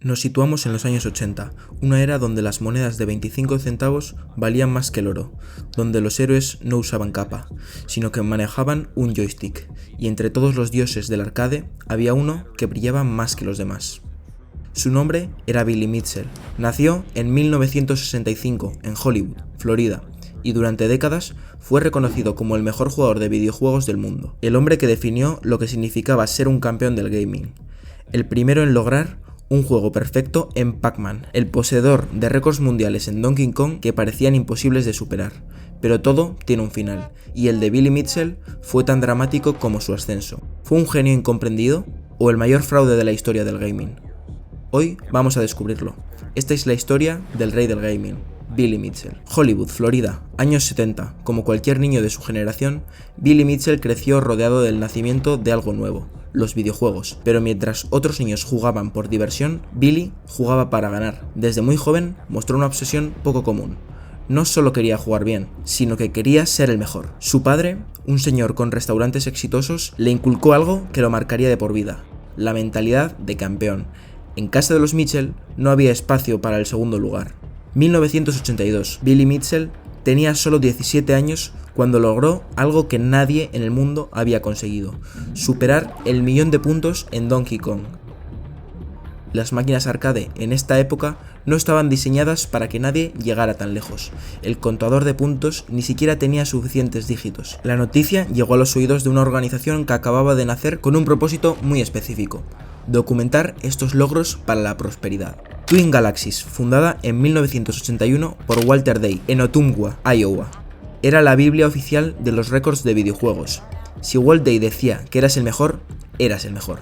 Nos situamos en los años 80, una era donde las monedas de 25 centavos valían más que el oro, donde los héroes no usaban capa, sino que manejaban un joystick, y entre todos los dioses del arcade había uno que brillaba más que los demás. Su nombre era Billy Mitchell. Nació en 1965 en Hollywood, Florida, y durante décadas fue reconocido como el mejor jugador de videojuegos del mundo, el hombre que definió lo que significaba ser un campeón del gaming, el primero en lograr un juego perfecto en Pac-Man, el poseedor de récords mundiales en Donkey Kong que parecían imposibles de superar. Pero todo tiene un final, y el de Billy Mitchell fue tan dramático como su ascenso. ¿Fue un genio incomprendido o el mayor fraude de la historia del gaming? Hoy vamos a descubrirlo. Esta es la historia del rey del gaming, Billy Mitchell. Hollywood, Florida, años 70. Como cualquier niño de su generación, Billy Mitchell creció rodeado del nacimiento de algo nuevo, los videojuegos. Pero mientras otros niños jugaban por diversión, Billy jugaba para ganar. Desde muy joven mostró una obsesión poco común. No solo quería jugar bien, sino que quería ser el mejor. Su padre, un señor con restaurantes exitosos, le inculcó algo que lo marcaría de por vida: la mentalidad de campeón. En casa de los Mitchell no había espacio para el segundo lugar. 1982. Billy Mitchell tenía solo 17 años cuando logró algo que nadie en el mundo había conseguido: superar el 1.000.000 de puntos en Donkey Kong. Las máquinas arcade en esta época no estaban diseñadas para que nadie llegara tan lejos. El contador de puntos ni siquiera tenía suficientes dígitos. La noticia llegó a los oídos de una organización que acababa de nacer con un propósito muy específico: documentar estos logros para la prosperidad. Twin Galaxies, fundada en 1981 por Walter Day en Ottumwa, Iowa. Era la biblia oficial de los récords de videojuegos. Si Walt Day decía que eras el mejor, eras el mejor.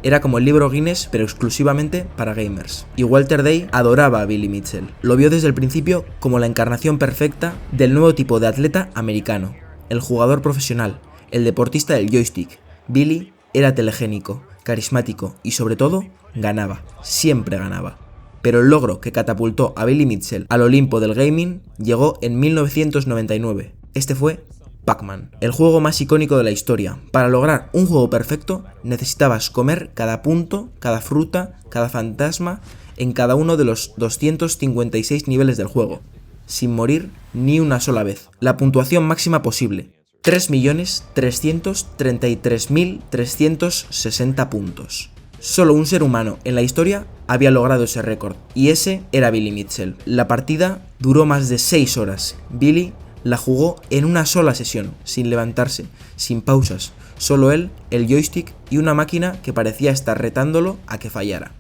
Era como el libro Guinness, pero exclusivamente para gamers. Y Walter Day adoraba a Billy Mitchell. Lo vio desde el principio como la encarnación perfecta del nuevo tipo de atleta americano: el jugador profesional, el deportista del joystick. Billy era telegénico, carismático y sobre todo ganaba, siempre ganaba. Pero el logro que catapultó a Billy Mitchell al Olimpo del gaming llegó en 1999. Este fue Pac-Man, el juego más icónico de la historia. Para lograr un juego perfecto necesitabas comer cada punto, cada fruta, cada fantasma en cada uno de los 256 niveles del juego, sin morir ni una sola vez. La puntuación máxima posible: 3.333.360 puntos. Solo un ser humano en la historia había logrado ese récord, y ese era Billy Mitchell. La partida duró más de 6 horas. Billy la jugó en una sola sesión, sin levantarse, sin pausas, solo él, el joystick y una máquina que parecía estar retándolo a que fallara.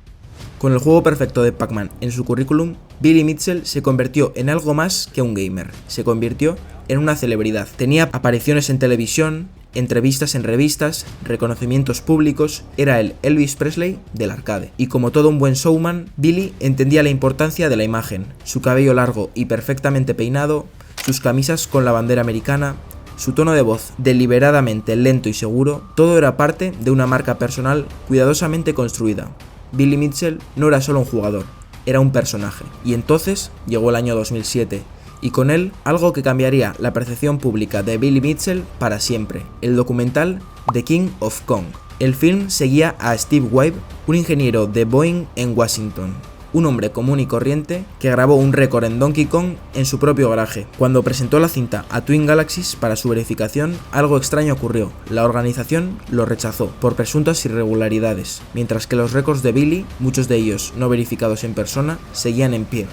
Con el juego perfecto de Pac-Man en su currículum, Billy Mitchell se convirtió en algo más que un gamer. Se convirtió en una celebridad. Tenía apariciones en televisión, entrevistas en revistas, reconocimientos públicos. Era el Elvis Presley del arcade. Y como todo un buen showman, Billy entendía la importancia de la imagen. Su cabello largo y perfectamente peinado, sus camisas con la bandera americana, su tono de voz deliberadamente lento y seguro, todo era parte de una marca personal cuidadosamente construida. Billy Mitchell no era solo un jugador, era un personaje. Y entonces llegó el año 2007, y con él algo que cambiaría la percepción pública de Billy Mitchell para siempre: el documental The King of Kong. El film seguía a Steve Webb, un ingeniero de Boeing en Washington, un hombre común y corriente que grabó un récord en Donkey Kong en su propio garaje. Cuando presentó la cinta a Twin Galaxies para su verificación, algo extraño ocurrió: la organización lo rechazó por presuntas irregularidades, mientras que los récords de Billy, muchos de ellos no verificados en persona, seguían en pie.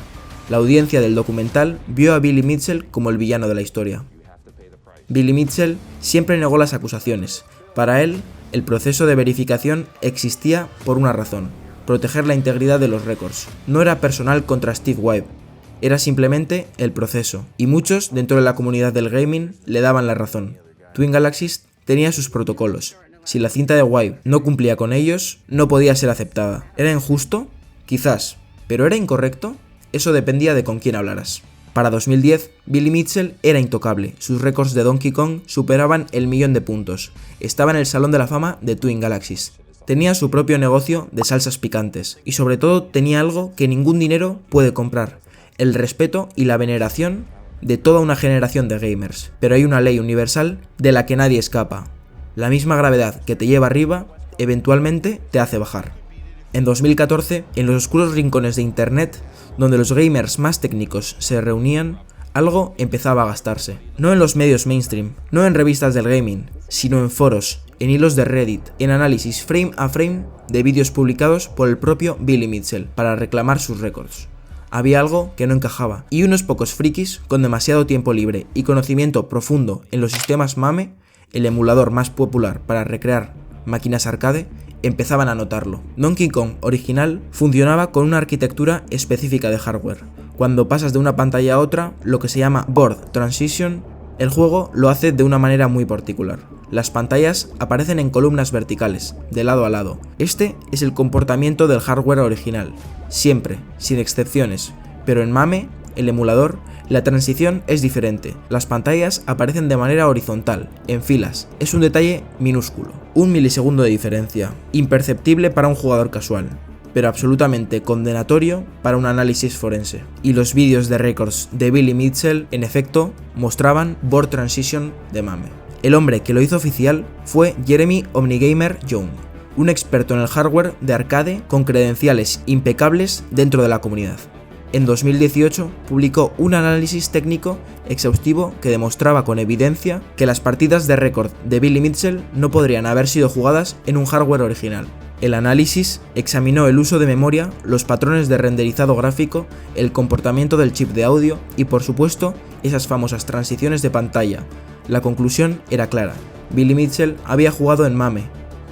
La audiencia del documental vio a Billy Mitchell como el villano de la historia. Billy Mitchell siempre negó las acusaciones. Para él, el proceso de verificación existía por una razón: proteger la integridad de los récords. No era personal contra Steve Webb, era simplemente el proceso. Y muchos dentro de la comunidad del gaming le daban la razón. Twin Galaxies tenía sus protocolos. Si la cinta de Webb no cumplía con ellos, no podía ser aceptada. ¿Era injusto? Quizás. ¿Pero era incorrecto? Eso dependía de con quién hablaras. Para 2010, Billy Mitchell era intocable. Sus récords de Donkey Kong superaban el 1.000.000 de puntos. Estaba en el Salón de la Fama de Twin Galaxies. Tenía su propio negocio de salsas picantes. Y sobre todo tenía algo que ningún dinero puede comprar: el respeto y la veneración de toda una generación de gamers. Pero hay una ley universal de la que nadie escapa: la misma gravedad que te lleva arriba, eventualmente te hace bajar. En 2014, en los oscuros rincones de internet, donde los gamers más técnicos se reunían, algo empezaba a gastarse. No en los medios mainstream, no en revistas del gaming, sino en foros, en hilos de Reddit, en análisis frame a frame de vídeos publicados por el propio Billy Mitchell para reclamar sus récords. Había algo que no encajaba, y unos pocos frikis con demasiado tiempo libre y conocimiento profundo en los sistemas MAME, el emulador más popular para recrear máquinas arcade, empezaban a notarlo. Donkey Kong original funcionaba con una arquitectura específica de hardware. Cuando pasas de una pantalla a otra, lo que se llama board transition, el juego lo hace de una manera muy particular. Las pantallas aparecen en columnas verticales, de lado a lado. Este es el comportamiento del hardware original, siempre, sin excepciones, pero en MAME, el emulador, la transición es diferente. Las pantallas aparecen de manera horizontal, en filas. Es un detalle minúsculo. 1 milisegundo de diferencia, imperceptible para un jugador casual, pero absolutamente condenatorio para un análisis forense. Y los vídeos de récords de Billy Mitchell, en efecto, mostraban board transition de MAME. El hombre que lo hizo oficial fue Jeremy Omnigamer Young, un experto en el hardware de arcade con credenciales impecables dentro de la comunidad. En 2018 publicó un análisis técnico exhaustivo que demostraba con evidencia que las partidas de récord de Billy Mitchell no podrían haber sido jugadas en un hardware original. El análisis examinó el uso de memoria, los patrones de renderizado gráfico, el comportamiento del chip de audio y, por supuesto, esas famosas transiciones de pantalla. La conclusión era clara. Billy Mitchell había jugado en MAME,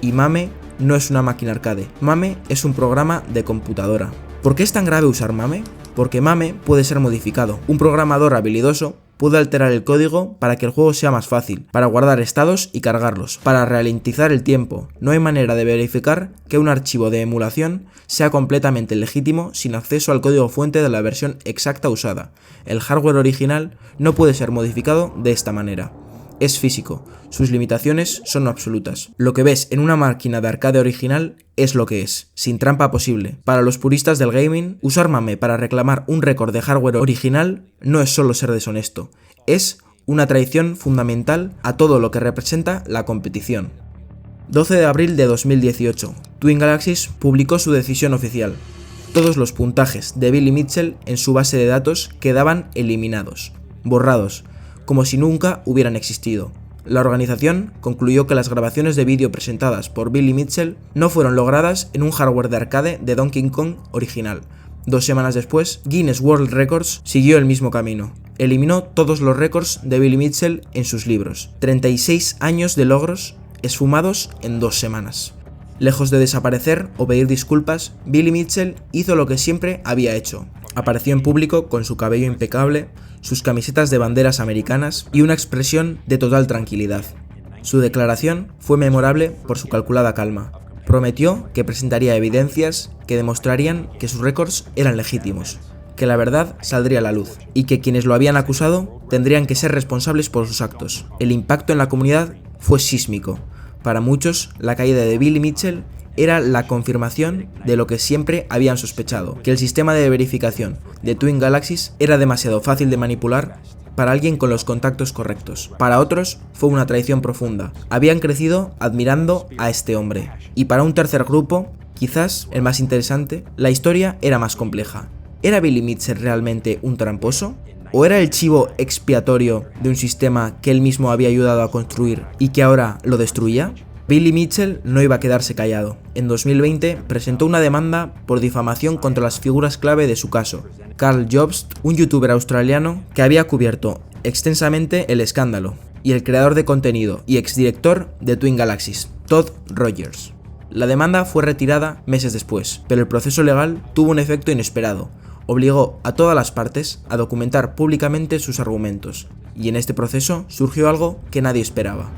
y MAME no es una máquina arcade. MAME es un programa de computadora. ¿Por qué es tan grave usar MAME? Porque MAME puede ser modificado. Un programador habilidoso puede alterar el código para que el juego sea más fácil, para guardar estados y cargarlos, para ralentizar el tiempo. No hay manera de verificar que un archivo de emulación sea completamente legítimo sin acceso al código fuente de la versión exacta usada. El hardware original no puede ser modificado de esta manera. Es físico, sus limitaciones son absolutas. Lo que ves en una máquina de arcade original es lo que es, sin trampa posible. Para los puristas del gaming, usar MAME para reclamar un récord de hardware original no es solo ser deshonesto, es una traición fundamental a todo lo que representa la competición. 12 de abril de 2018, Twin Galaxies publicó su decisión oficial. Todos los puntajes de Billy Mitchell en su base de datos quedaban eliminados, borrados, como si nunca hubieran existido. La organización concluyó que las grabaciones de vídeo presentadas por Billy Mitchell no fueron logradas en un hardware de arcade de Donkey Kong original. 2 semanas después, Guinness World Records siguió el mismo camino. Eliminó todos los récords de Billy Mitchell en sus libros. 36 años de logros esfumados en 2 semanas. Lejos de desaparecer o pedir disculpas, Billy Mitchell hizo lo que siempre había hecho. Apareció en público con su cabello impecable, sus camisetas de banderas americanas y una expresión de total tranquilidad. Su declaración fue memorable por su calculada calma. Prometió que presentaría evidencias que demostrarían que sus récords eran legítimos, que la verdad saldría a la luz y que quienes lo habían acusado tendrían que ser responsables por sus actos. El impacto en la comunidad fue sísmico. Para muchos, la caída de Billy Mitchell era la confirmación de lo que siempre habían sospechado, que el sistema de verificación de Twin Galaxies era demasiado fácil de manipular para alguien con los contactos correctos. Para otros fue una traición profunda. Habían crecido admirando a este hombre. Y para un tercer grupo, quizás el más interesante, la historia era más compleja. ¿Era Billy Mitchell realmente un tramposo? ¿O era el chivo expiatorio de un sistema que él mismo había ayudado a construir y que ahora lo destruía? Billy Mitchell no iba a quedarse callado. En 2020 presentó una demanda por difamación contra las figuras clave de su caso. Carl Jobst, un youtuber australiano que había cubierto extensamente el escándalo, y el creador de contenido y exdirector de Twin Galaxies, Todd Rogers. La demanda fue retirada meses después, pero el proceso legal tuvo un efecto inesperado. Obligó a todas las partes a documentar públicamente sus argumentos, y en este proceso surgió algo que nadie esperaba.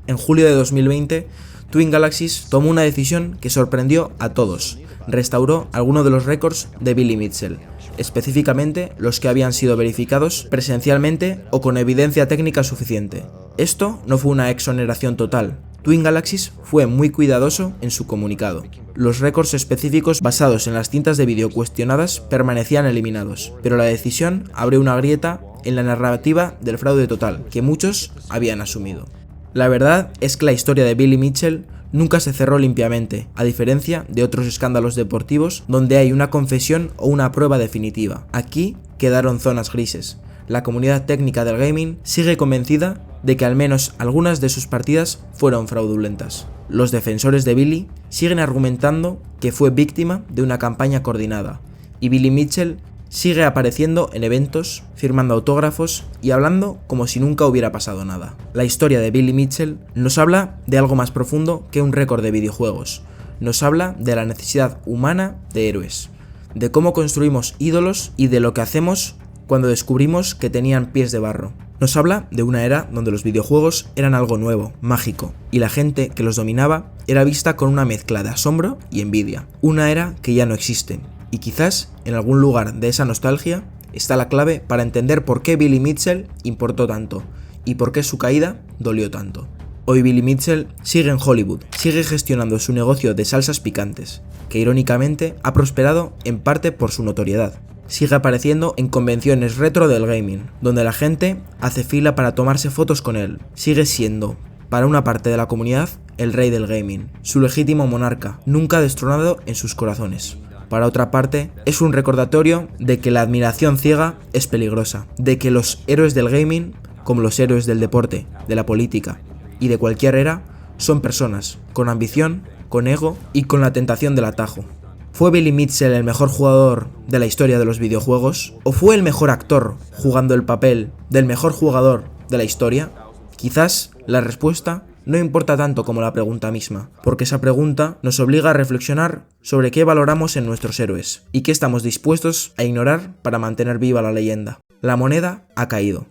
En julio de 2020, Twin Galaxies tomó una decisión que sorprendió a todos. Restauró algunos de los récords de Billy Mitchell, específicamente los que habían sido verificados presencialmente o con evidencia técnica suficiente. Esto no fue una exoneración total. Twin Galaxies fue muy cuidadoso en su comunicado. Los récords específicos basados en las cintas de vídeo cuestionadas permanecían eliminados, pero la decisión abrió una grieta en la narrativa del fraude total que muchos habían asumido. La verdad es que la historia de Billy Mitchell nunca se cerró limpiamente, a diferencia de otros escándalos deportivos donde hay una confesión o una prueba definitiva. Aquí quedaron zonas grises. La comunidad técnica del gaming sigue convencida de que al menos algunas de sus partidas fueron fraudulentas. Los defensores de Billy siguen argumentando que fue víctima de una campaña coordinada, y Billy Mitchell sigue apareciendo en eventos, firmando autógrafos y hablando como si nunca hubiera pasado nada. La historia de Billy Mitchell nos habla de algo más profundo que un récord de videojuegos. Nos habla de la necesidad humana de héroes, de cómo construimos ídolos y de lo que hacemos cuando descubrimos que tenían pies de barro. Nos habla de una era donde los videojuegos eran algo nuevo, mágico, y la gente que los dominaba era vista con una mezcla de asombro y envidia. Una era que ya no existe, y quizás en algún lugar de esa nostalgia está la clave para entender por qué Billy Mitchell importó tanto, y por qué su caída dolió tanto. Hoy Billy Mitchell sigue en Hollywood, sigue gestionando su negocio de salsas picantes, que irónicamente ha prosperado en parte por su notoriedad. Sigue apareciendo en convenciones retro del gaming, donde la gente hace fila para tomarse fotos con él. Sigue siendo, para una parte de la comunidad, el rey del gaming, su legítimo monarca, nunca destronado en sus corazones. Para otra parte, es un recordatorio de que la admiración ciega es peligrosa, de que los héroes del gaming, como los héroes del deporte, de la política y de cualquier era, son personas, con ambición, con ego y con la tentación del atajo. ¿Fue Billy Mitchell el mejor jugador de la historia de los videojuegos? ¿O fue el mejor actor jugando el papel del mejor jugador de la historia? Quizás la respuesta no importa tanto como la pregunta misma, porque esa pregunta nos obliga a reflexionar sobre qué valoramos en nuestros héroes y qué estamos dispuestos a ignorar para mantener viva la leyenda. La moneda ha caído.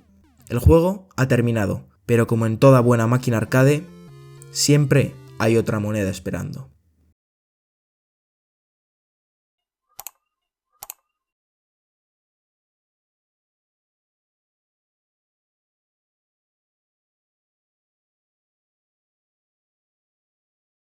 El juego ha terminado, pero como en toda buena máquina arcade, siempre hay otra moneda esperando.